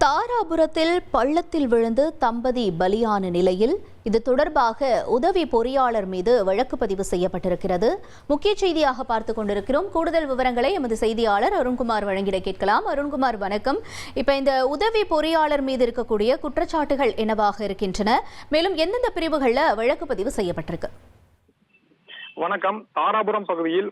தாராபுரத்தில் பள்ளத்தில் விழுந்து தம்பதி பலியான நிலையில் இது தொடர்பாக உதவி பொறியாளர் மீது வழக்கு பதிவு செய்யப்பட்டிருக்கிறது. முக்கிய செய்தியாக பார்த்துக் கொண்டிருக்கிறோம். கூடுதல் விவரங்களை எமது செய்தியாளர் அருண்குமார் வழங்கிட கேட்கலாம். அருண்குமார், வணக்கம். இப்ப இந்த உதவி பொறியாளர் மீது இருக்கக்கூடிய குற்றச்சாட்டுகள் என்னவாக இருக்கின்றன, மேலும் எந்தெந்த பிரிவுகள்ல வழக்கு பதிவு செய்யப்பட்டிருக்கு? வணக்கம். தாராபுரம் பகுதியில்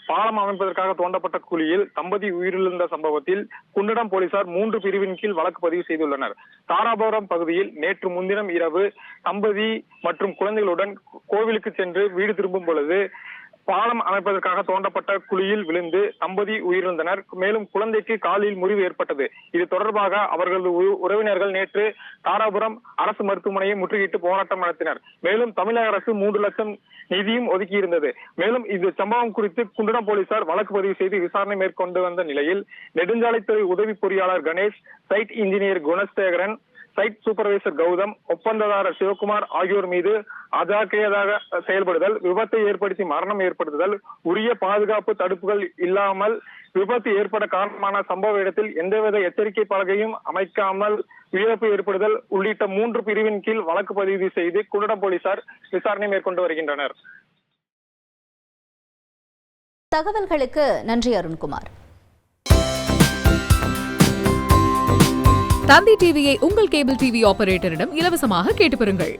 பாலம் அமைப்பதற்காக தோண்டப்பட்ட குழியில் தம்பதி உயிரிழந்த சம்பவத்தில் குண்டடம் போலீசார் 3 பிரிவின் கீழ் வழக்கு பதிவு செய்துள்ளனர். தாராபுரம் பகுதியில் நேற்று முன்தினம் இரவு தம்பதி மற்றும் குழந்தைகளுடன் கோவிலுக்கு சென்று வீடு திரும்பும் பொழுது பாலம் அமைப்பதற்காக தோண்டப்பட்ட குழியில் விழுந்து தம்பதி உயிரிழந்தனர். மேலும் குழந்தைக்கு காலில் முறிவு ஏற்பட்டது. இது தொடர்பாக அவர்களது உறவினர்கள் நேற்று தாராபுரம் அரசு மருத்துவமனையை முற்றுகையிட்டு போராட்டம் நடத்தினர். மேலும் தமிழக அரசு 3 லட்சம் நிதியும் ஒதுக்கியிருந்தது. மேலும் இந்த சம்பவம் குறித்து குண்டடம் போலீசார் வழக்கு பதிவு செய்து விசாரணை மேற்கொண்டு வந்த நிலையில் நெடுஞ்சாலைத்துறை உதவி பொறியாளர் Ganesh, site engineer Gunasekaran, site supervisor Gautam, ஒப்பந்ததாரர் சிவகுமார் ஆகியோர் மீது அஜாக்கிரதையாக செயல்படுதல், விபத்தை ஏற்படுத்தி மரணம் ஏற்படுத்துதல், உரிய பாதுகாப்பு தடுப்புகள் இல்லாமல் விபத்து ஏற்பட காரணமான சம்பவ இடத்தில் எந்தவித எச்சரிக்கை பலகையும் அமைக்காமல் உயிரிழப்பு ஏற்படுதல் உள்ளிட்ட 3 பிரிவின் கீழ் வழக்கு பதிவு செய்து குண்டடம் போலீசார் விசாரணை மேற்கொண்டு வருகின்றனர். தகவல்களுக்கு நன்றி அருண்குமார். தந்தி டிவியை உங்கள் கேபிள் டிவி ஆபரேட்டரிடம் இலவசமாக கேட்டு பெறுங்கள்.